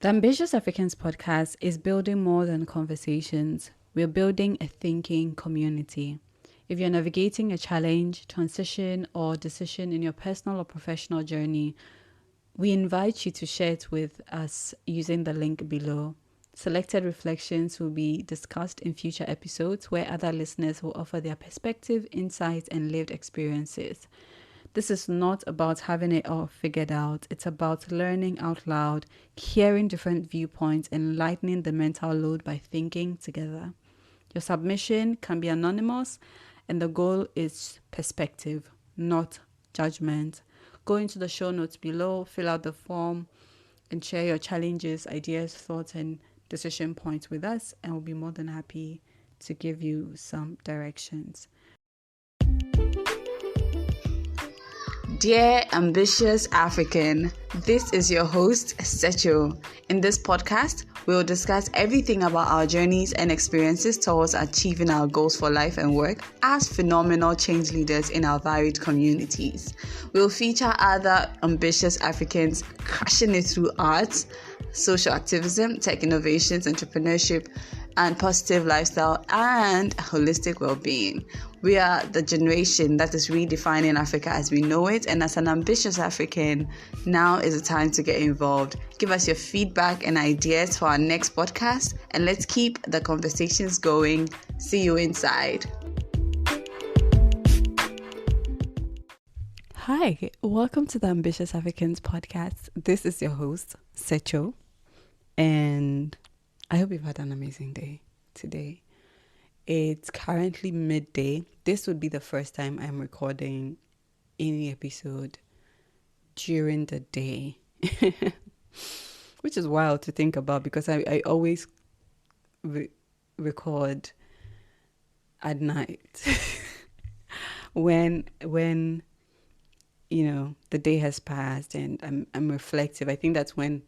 The Ambitious Africans podcast is building more than conversations. We're building a thinking community. If you're navigating a challenge, transition, or decision in your personal or professional journey, we invite you to share it with us using the link below. Selected reflections will be discussed in future episodes where other listeners will offer their perspective, insights, and lived experiences. This is not about having it all figured out. It's about learning out loud, hearing different viewpoints, and lightening the mental load by thinking together. Your submission can be anonymous, and the goal is perspective, not judgment. Go into the show notes below, fill out the form, and share your challenges, ideas, thoughts, and decision points with us, and we'll be more than happy to give you some directions. Dear ambitious African, this is your host, Secho. In this podcast, we will discuss everything about our journeys and experiences towards achieving our goals for life and work as phenomenal change leaders in our varied communities. We will feature other ambitious Africans crushing it through arts, social activism, tech innovations, entrepreneurship, and positive lifestyle and holistic well-being. We are the generation that is redefining Africa as we know it, and as an ambitious African, now is the time to get involved. Give us your feedback and ideas for our next podcast, and let's keep the conversations going. See you inside. Hi, welcome to the Ambitious Africans podcast. This is your host, Secho, and I hope you've had an amazing day today. It's currently midday. This would be the first time I'm recording any episode during the day, which is wild to think about because I always record at night when you know the day has passed and I'm reflective. I think that's when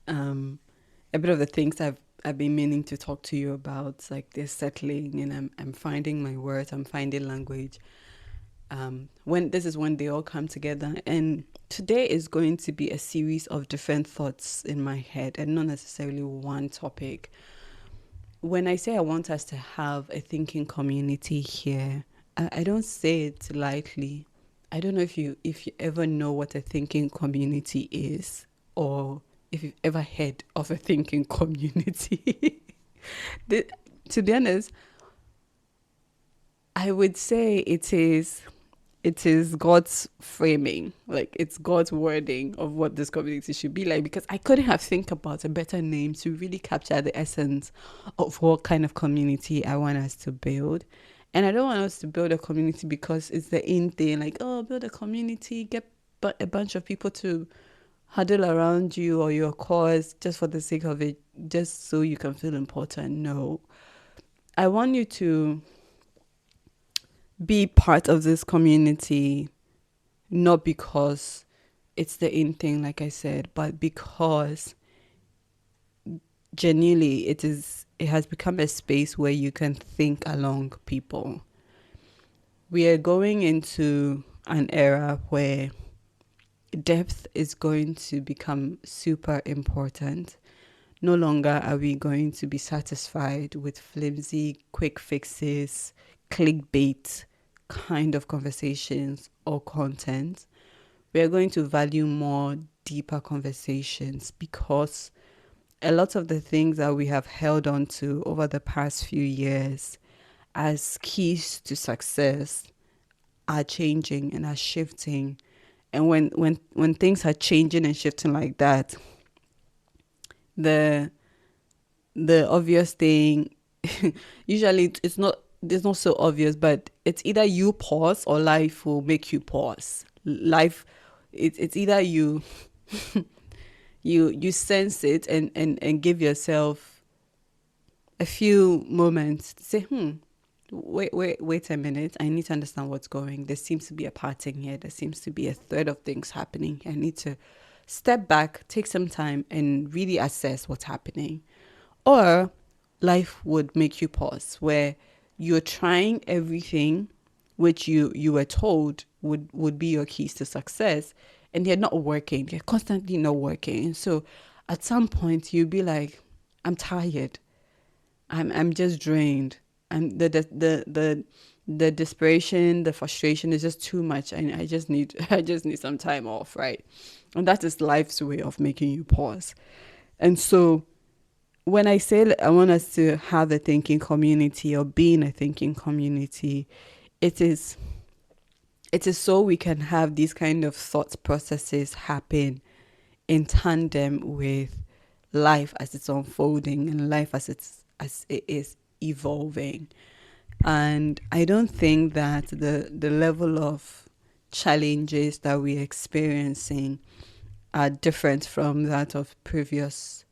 a bit of the things I've been meaning to talk to you about, like they're settling and I'm finding my words, I'm finding language. When they all come together, and today is going to be a series of different thoughts in my head and not necessarily one topic. When I say I want us to have a thinking community here, I don't say it lightly. I don't know if you ever know what a thinking community is, or if you've ever heard of a thinking community. To be honest, I would say it is God's framing, like it's God's wording of what this community should be like, because I couldn't have think about a better name to really capture the essence of what kind of community I want us to build. And I don't want us to build a community because it's the in thing, like, oh, build a community, get a bunch of people to huddle around you or your cause just for the sake of it, just so you can feel important. No. I want you to be part of this community, not because it's the in thing, like I said, but because genuinely it has become a space where you can think along people. We are going into an era where depth is going to become super important. No longer are we going to be satisfied with flimsy, quick fixes, clickbait kind of conversations or content. We are going to value more deeper conversations, because a lot of the things that we have held on to over the past few years as keys to success are changing and are shifting. And when things are changing and shifting like that, the obvious thing, usually it's not so obvious, but it's either you pause or life will make you pause. Life, it's either you you sense it and give yourself a few moments to say, wait a minute, I need to understand what's going. There seems to be a pattern here. There seems to be a thread of things happening. I need to step back, take some time and really assess what's happening. Or life would make you pause, where you're trying everything which you were told would be your keys to success, and they're not working. They're constantly not working. So at some point you'll be like, I'm tired. I'm just drained. And the desperation, the frustration is just too much. And I just need I just need some time off, right? And that is life's way of making you pause. And so when I say that I want us to have a thinking community or be in a thinking community, it is so we can have these kind of thought processes happen in tandem with life as it's unfolding and life as it is evolving. And I don't think that the level of challenges that we're experiencing are different from that of previous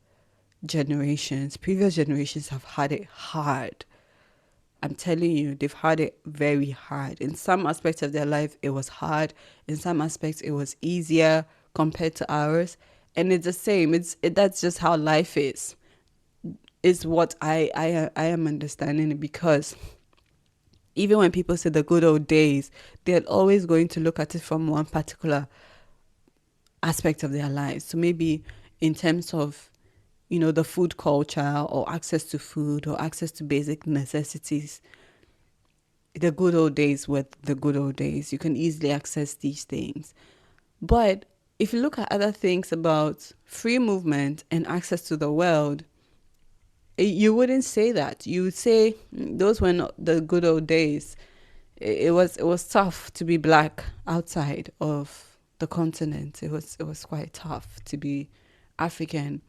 generations. Previous generations have had it hard. I'm telling you, they've had it very hard. In some aspects of their life, it was hard. In some aspects, it was easier compared to ours. And it's the same. That's just how life is what I am understanding it, because even when people say the good old days, they're always going to look at it from one particular aspect of their lives. So maybe in terms of, the food culture or access to food or access to basic necessities, the good old days were the good old days. You can easily access these things. But if you look at other things about free movement and access to the world, you wouldn't say that. You would say those were not the good old days. It was tough to be black outside of the continent. It was quite tough to be African.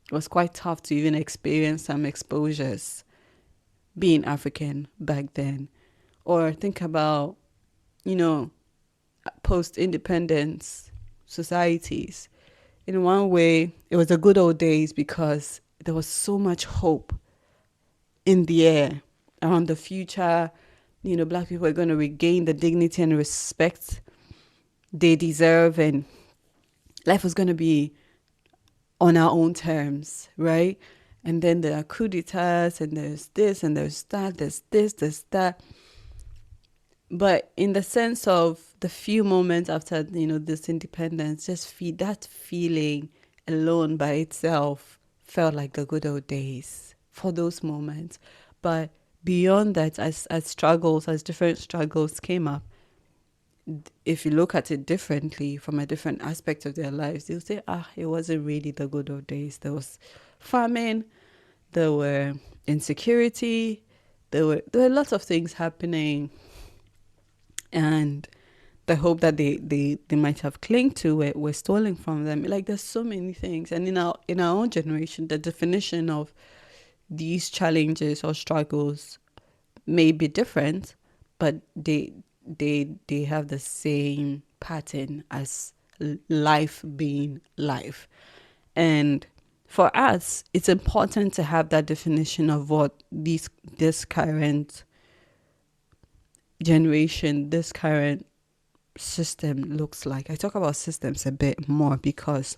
It was quite tough to even experience some exposures being African back then. Or think about, post-independence societies. In one way, it was the good old days because there was so much hope in the air around the future. Black people are going to regain the dignity and respect they deserve, and life was going to be on our own terms, right? And then there are coup d'etats, and there's this, and there's that, there's this, there's that. But in the sense of the few moments after, this independence, just that feeling alone by itself felt like the good old days for those moments. But beyond that, as different struggles came up, if you look at it differently from a different aspect of their lives, they'll say, it wasn't really the good old days. There was famine, there were insecurity, there were lots of things happening, and the hope that they might have clung to were stolen from them. Like, there's so many things. And in our own generation, the definition of these challenges or struggles may be different, but they have the same pattern as life being life. And for us, it's important to have that definition of what this current generation, this current system looks like. I talk about systems a bit more because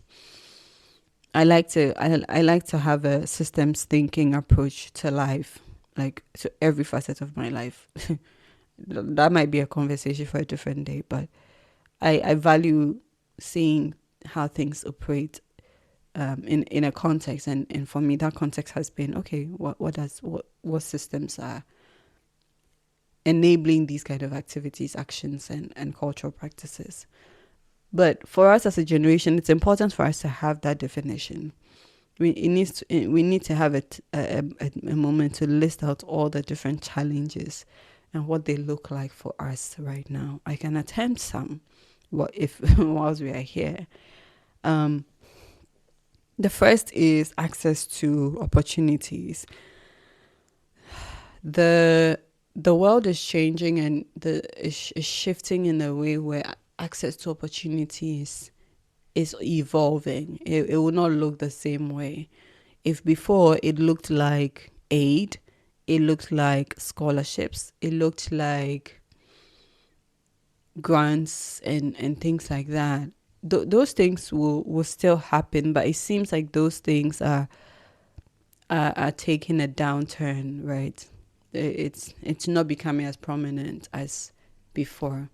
I like to have a systems thinking approach to life, like to every facet of my life. That might be a conversation for a different day, but I value seeing how things operate in a context, and for me that context has been, okay, what systems are enabling these kind of activities, actions, and cultural practices. But for us as a generation, it's important for us to have that definition. We need to have a moment to list out all the different challenges and what they look like for us right now. I can attempt some, whilst we are here. The first is access to opportunities. The world is changing, and is shifting in a way where access to opportunities is evolving. It will not look the same way. If before it looked like aid, it looked like scholarships, it looked like grants and things like that. Those things will still happen, but it seems like those things are taking a downturn, right? It's not becoming as prominent as before,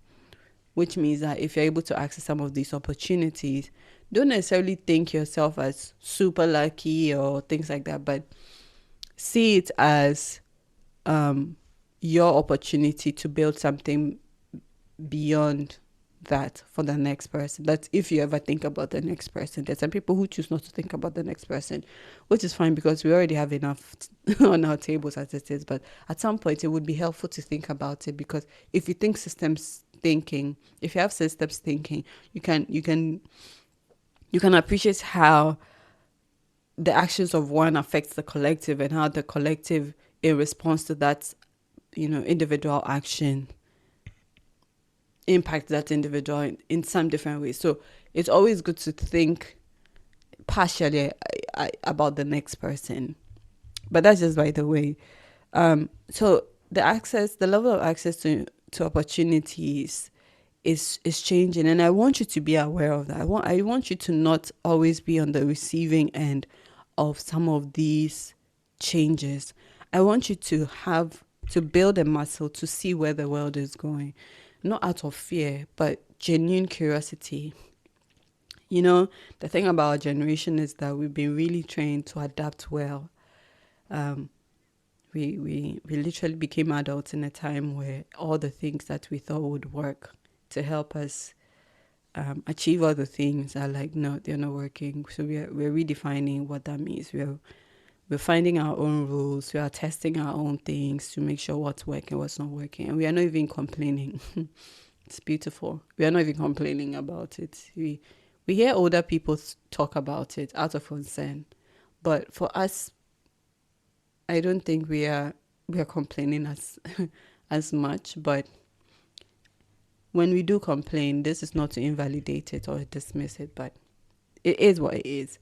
which means that if you're able to access some of these opportunities, don't necessarily think yourself as super lucky or things like that, but see it as your opportunity to build something beyond that for the next person. That's if you ever think about the next person. There's some people who choose not to think about the next person, which is fine because we already have enough on our tables as it is. But at some point, it would be helpful to think about it, because if you think systems thinking, if you have systems thinking, you can appreciate how the actions of one affects the collective, and how the collective, in response to that, individual action, impact that individual in some different ways. So it's always good to think partially about the next person. But that's just by the way. So the level of access to opportunities is changing, and I want you to be aware of that. I want you to not always be on the receiving end of some of these changes. I want you to build a muscle to see where the world is going, not out of fear, but genuine curiosity. The thing about our generation is that we've been really trained to adapt well. We literally became adults in a time where all the things that we thought would work to help us achieve other things are like, no, they're not working. So we're redefining what that means. We're finding our own rules. We are testing our own things to make sure what's working, what's not working, and we are not even complaining. It's beautiful. We are not even complaining about it. We hear older people talk about it out of concern, but for us, I don't think we are complaining as much. But when we do complain, this is not to invalidate it or dismiss it, but it is what it is.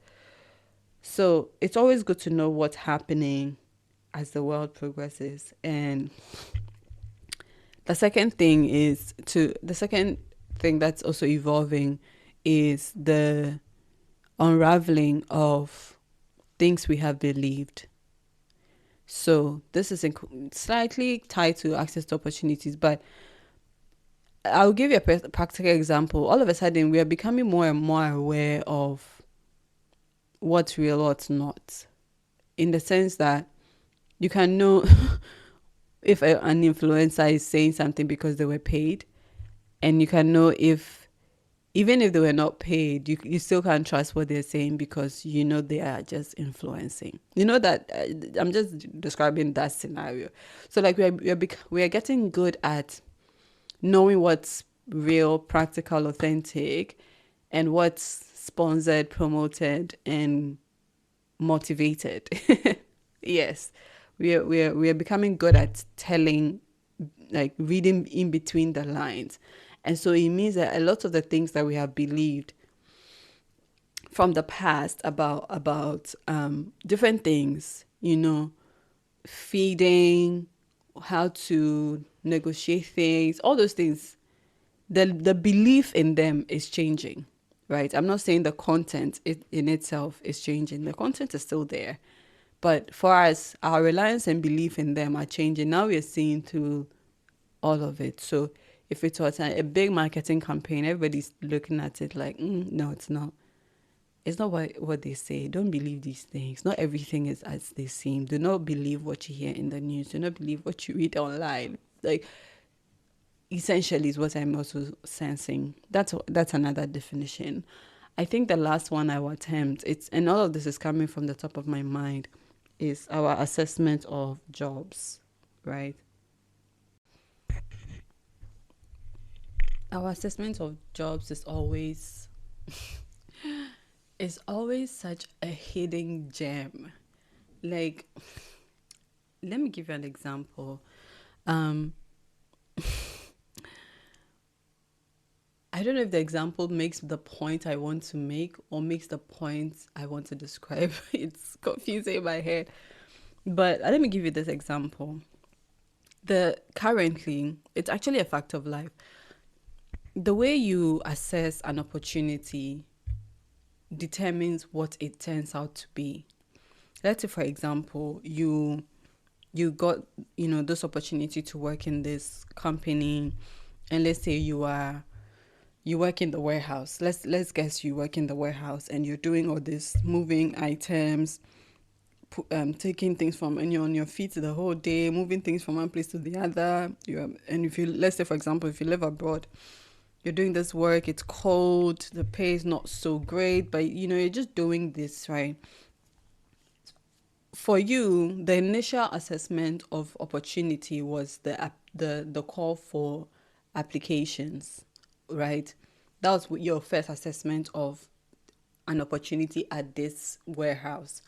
So it's always good to know what's happening as the world progresses. And the second thing that's also evolving is the unraveling of things we have believed. So this is slightly tied to access to opportunities, but I'll give you a practical example. All of a sudden, we are becoming more and more aware of what's real, what's not, in the sense that you can know if an influencer is saying something because they were paid, and you can know even if they were not paid, you still can't trust what they're saying because they are just influencing. That I'm just describing that scenario. So like we are getting good at knowing what's real, practical, authentic, and what's sponsored, promoted, and motivated. Yes, we are becoming good at telling, like reading in between the lines. And so it means that a lot of the things that we have believed from the past about different things, feeding, how to negotiate things, all those things, the belief in them is changing, right? I'm not saying the content in itself is changing. The content is still there. But for us, our reliance and belief in them are changing. Now we are seeing through all of it. So if it was a big marketing campaign, everybody's looking at it like, no, it's not. It's not what they say. Don't believe these things. Not everything is as they seem. Do not believe what you hear in the news. Do not believe what you read online. Like, essentially is what I'm also sensing. That's another definition. I think the last one I will attempt, and all of this is coming from the top of my mind, is our assessment of jobs, right? Our assessment of jobs is always such a hidden gem. Like, let me give you an example. I don't know if the example makes the point I want to make or makes the point I want to describe. It's confusing in my head. But let me give you this example. Currently, it's actually a fact of life. The way you assess an opportunity determines what it turns out to be. Let's say, for example, you got, this opportunity to work in this company, and let's say you are you work in the warehouse. Let's guess you work in the warehouse and you're doing all this moving items, taking things from, and you're on your feet the whole day, moving things from one place to the other. And if you, let's say for example, if you live abroad, you're doing this work, it's cold, the pay is not so great, but you're just doing this, right? For you, the initial assessment of opportunity was the call for applications, right? That was your first assessment of an opportunity at this warehouse.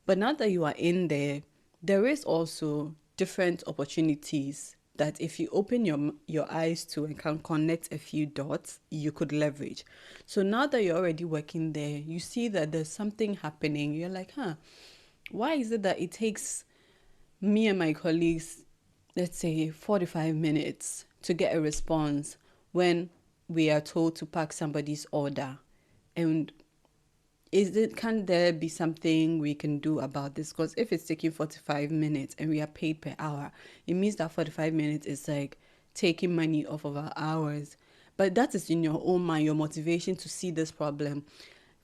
But now that you are in there, there is also different opportunities that if you open your eyes to and can connect a few dots, you could leverage. So now that you're already working there, you see that there's something happening. You're like, why is it that it takes me and my colleagues, let's say 45 minutes to get a response when we are told to pack somebody's order? And can there be something we can do about this? Because if it's taking 45 minutes and we are paid per hour, it means that 45 minutes is like taking money off of our hours. But that is in your own mind, your motivation to see this problem.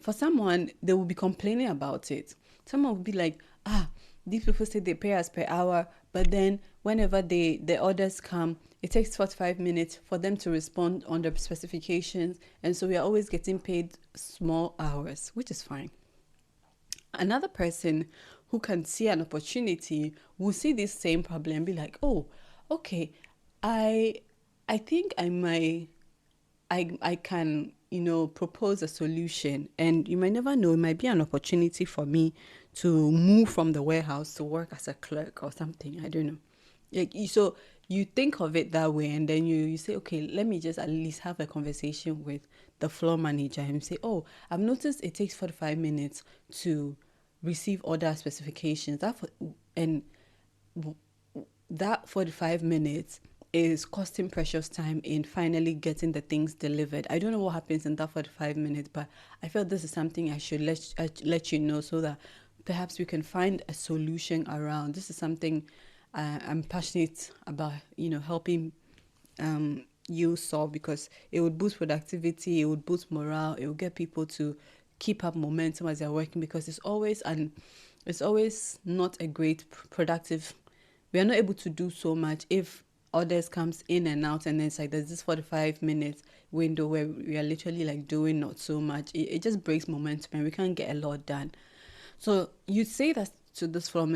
For someone, they will be complaining about it. Someone will be like, these people say they pay us per hour, but then whenever the orders come, it takes 45 minutes for them to respond on the specifications, and so we are always getting paid small hours, which is fine. Another person who can see an opportunity will see this same problem and be like, oh, okay, I think I can, propose a solution, and you might never know, it might be an opportunity for me to move from the warehouse to work as a clerk or something. I don't know. So you think of it that way, and then you say, okay, let me just at least have a conversation with the floor manager and say, oh, I've noticed it takes 45 minutes to receive order specifications. That 45 minutes is costing precious time in finally getting the things delivered. I don't know what happens in that 45 minutes, but I felt this is something I should let you know so that perhaps we can find a solution around. This is something I'm passionate about, helping you solve, because it would boost productivity, it would boost morale, it would get people to keep up momentum as they're working, because it's always not a great productive. We are not able to do so much if orders comes in and out, and then it's like there's this 45 minutes window where we are literally like doing not so much. It just breaks momentum and we can't get a lot done. So you say that to this floor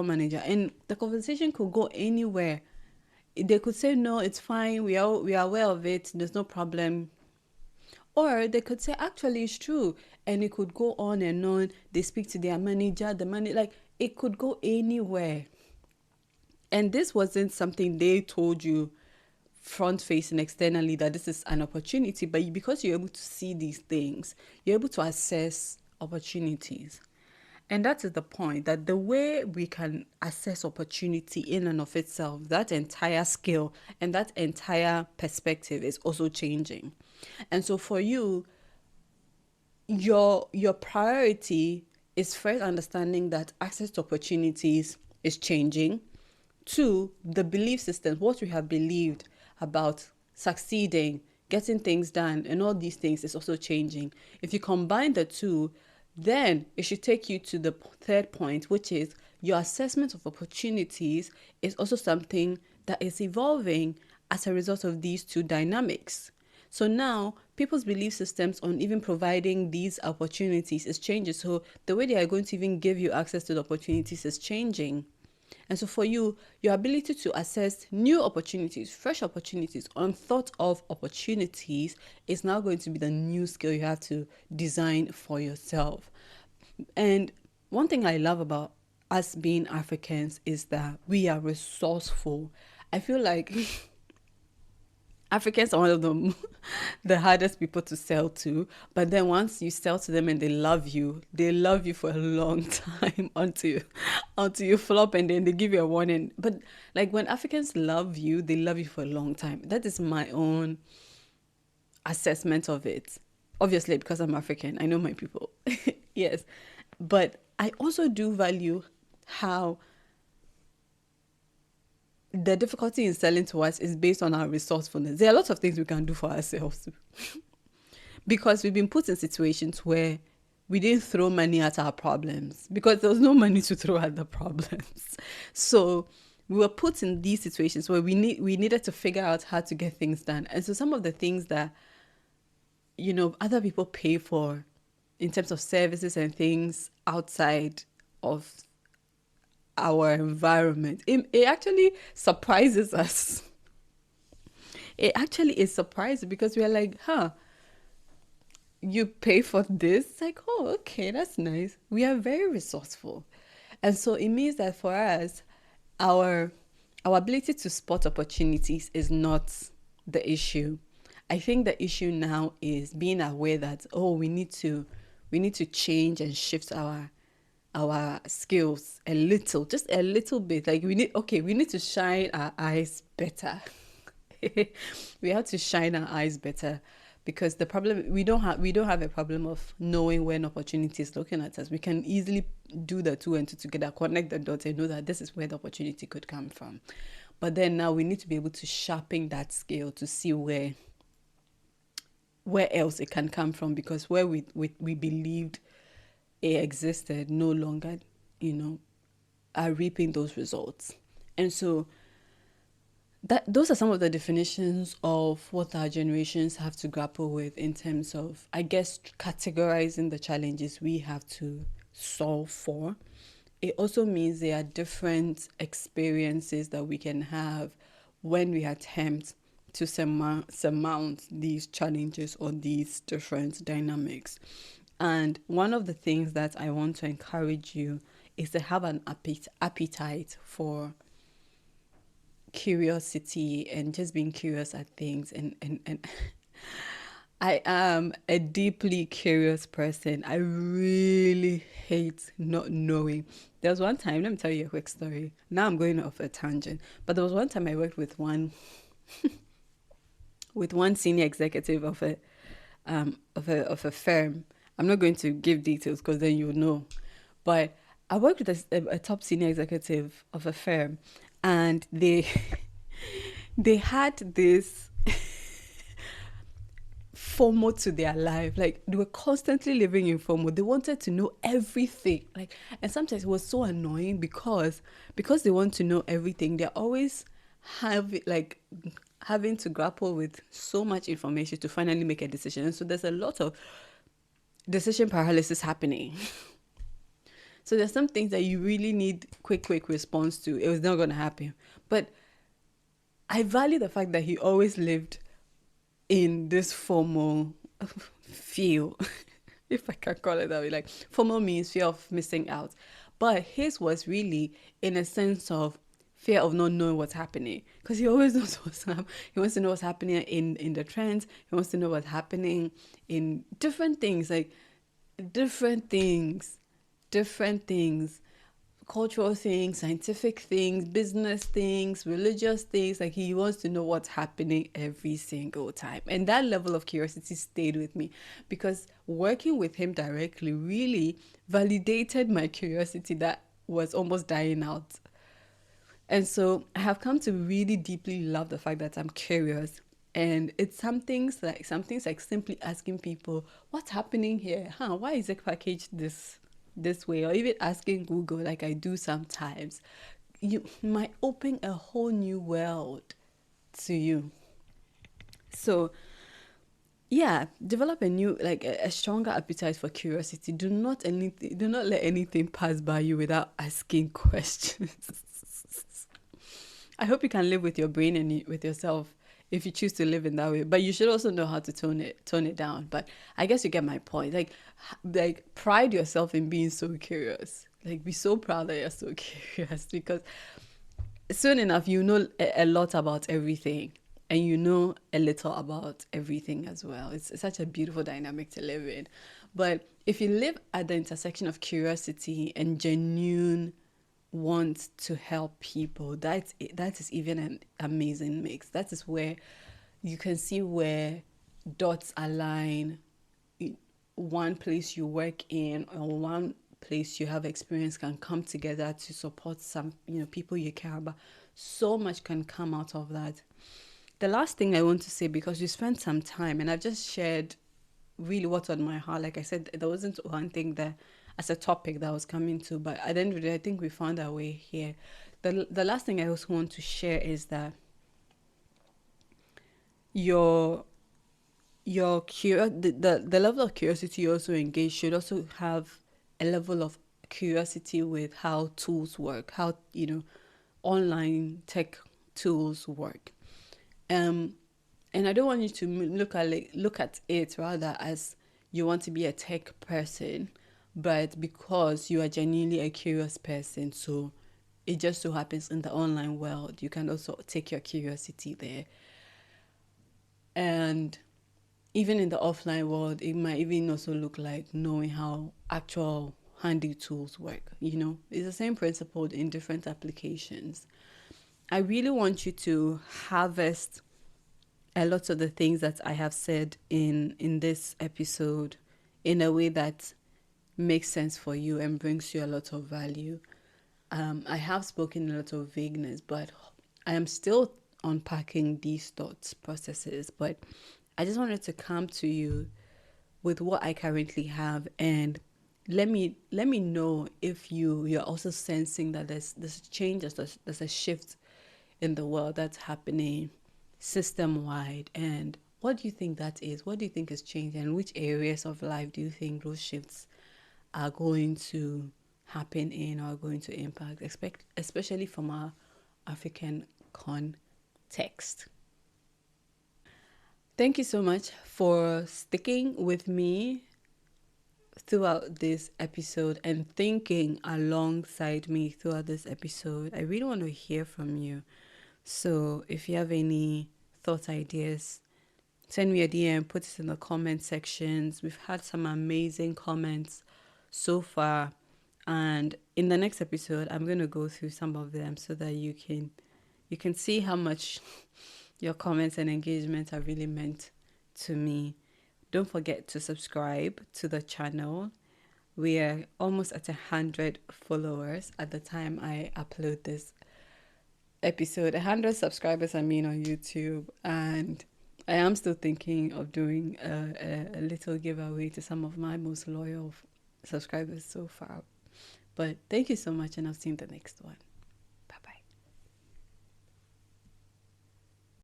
manager, and the conversation could go anywhere. They could say, no, it's fine, we are aware of it, there's no problem. Or they could say, actually, it's true. And it could go on and on. They speak to their manager, like it could go anywhere. And this wasn't something they told you front facing externally that this is an opportunity, but because you're able to see these things, you're able to assess opportunities. And that is the point, that the way we can assess opportunity in and of itself, that entire skill and that entire perspective is also changing. And so for you, your priority is first understanding that access to opportunities is changing. Two, the belief systems, what we have believed about succeeding, getting things done, and all these things is also changing. If you combine the two, then it should take you to the third point, which is your assessment of opportunities is also something that is evolving as a result of these two dynamics. So now people's belief systems on even providing these opportunities is changing. So the way they are going to even give you access to the opportunities is changing. And so for you, your ability to assess new opportunities, fresh opportunities, unthought of opportunities is now going to be the new skill you have to design for yourself. And one thing I love about us being Africans is that we are resourceful. I feel like Africans are one of the hardest people to sell to, but then once you sell to them and they love you for a long time until you flop, and then they give you a warning. But like when Africans love you, they love you for a long time. That is my own assessment of it. Obviously, because I'm African, I know my people. Yes. But I also do value how the difficulty in selling to us is based on our resourcefulness. There are lots of things we can do for ourselves. because we've been put in situations where we didn't throw money at our problems because there was no money to throw at the problems. So we were put in these situations where we needed to figure out how to get things done. And so some of the things that, other people pay for in terms of services and things outside of our environment, it actually surprises us. It actually is surprising because we're like, you pay for this? It's like, oh, okay, that's nice. We are very resourceful. And so it means that for us, our ability to spot opportunities is not the issue. I think the issue now is being aware that, we need to change and shift our skills a little, just a little bit. Like we need to shine our eyes better. We have to shine our eyes better because the problem we don't have a problem of knowing when opportunity is looking at us. We can easily do the two and two together, connect the dots and know that this is where the opportunity could come from. But then now we need to be able to sharpen that scale to see where else it can come from, because where we believed it existed no longer, are reaping those results. And so those are some of the definitions of what our generations have to grapple with in terms of, I guess, categorizing the challenges we have to solve for. It also means there are different experiences that we can have when we attempt to surmount these challenges or these different dynamics. And one of the things that I want to encourage you is to have an appetite for curiosity and just being curious at things. And I am a deeply curious person. I really hate not knowing. There was one time, let me tell you a quick story. Now I'm going off a tangent, but there was one time I worked with one senior executive of a firm. I'm not going to give details because then you'll know. But I worked with a top senior executive of a firm, and they had this FOMO to their life. Like they were constantly living in FOMO. They wanted to know everything. And sometimes it was so annoying because they want to know everything. They're always having to grapple with so much information to finally make a decision. And so there's a lot of decision paralysis happening. So there's some things that you really need quick response to. It was not going to happen. But I value the fact that he always lived in this FOMO feel, if I can call it that way. Like FOMO means fear of missing out. But his was really in a sense of fear of not knowing what's happening, because he always knows what's happening. He wants to know what's happening in the trends. He wants to know what's happening in different things, cultural things, scientific things, business things, religious things. Like he wants to know what's happening every single time. And that level of curiosity stayed with me because working with him directly really validated my curiosity that was almost dying out. And so I have come to really deeply love the fact that I'm curious. And it's some things like simply asking people, what's happening here? Why is it packaged this way? Or even asking Google, like I do sometimes. You might open a whole new world to you. So yeah, develop a stronger appetite for curiosity. Do not let anything pass by you without asking questions. I hope you can live with your brain and with yourself if you choose to live in that way. But you should also know how to tone it down. But I guess you get my point. Like pride yourself in being so curious. Like be so proud that you're so curious, because soon enough you know a lot about everything, and you know a little about everything as well. It's such a beautiful dynamic to live in. But if you live at the intersection of curiosity and genuine want to help people, that is even an amazing mix. That is where you can see where dots align. One place you work in or one place you have experience can come together to support some people you care about. So much can come out of that. The last thing I want to say, because we spent some time and I've just shared really what's on my heart. Like I said, there wasn't one thing that as a topic that I was coming to, but at the end of the day, I think we found our way here. The last thing I also want to share is that your the level of curiosity you also engage should also have a level of curiosity with how tools work, how online tech tools work. Um, and I don't want you to look at it rather as you want to be a tech person, but because you are genuinely a curious person. So it just so happens in the online world, you can also take your curiosity there. And even in the offline world, it might even also look like knowing how actual handy tools work. It's the same principle in different applications. I really want you to harvest a lot of the things that I have said in this episode in a way that makes sense for you and brings you a lot of value. I have spoken a lot of vagueness, but I am still unpacking these thoughts processes. But I just wanted to come to you with what I currently have, and let me know if you're also sensing that there's change, there's a shift in the world that's happening system wide, and what do you think that is? What do you think is changing, and which areas of life do you think those shifts are going to happen in or are going to impact, especially from our African context? Thank you so much for sticking with me throughout this episode and thinking alongside me throughout this episode. I really want to hear from you. So if you have any thoughts, ideas, send me a DM, put it in the comment sections. We've had some amazing comments so far. And in the next episode, I'm going to go through some of them so that you can see how much your comments and engagement are really meant to me. Don't forget to subscribe to the channel. We are almost at 100 followers at the time I upload this episode. 100 subscribers, on YouTube. And I am still thinking of doing a little giveaway to some of my most loyal subscribers so far. But thank you so much, and I'll see you in the next one.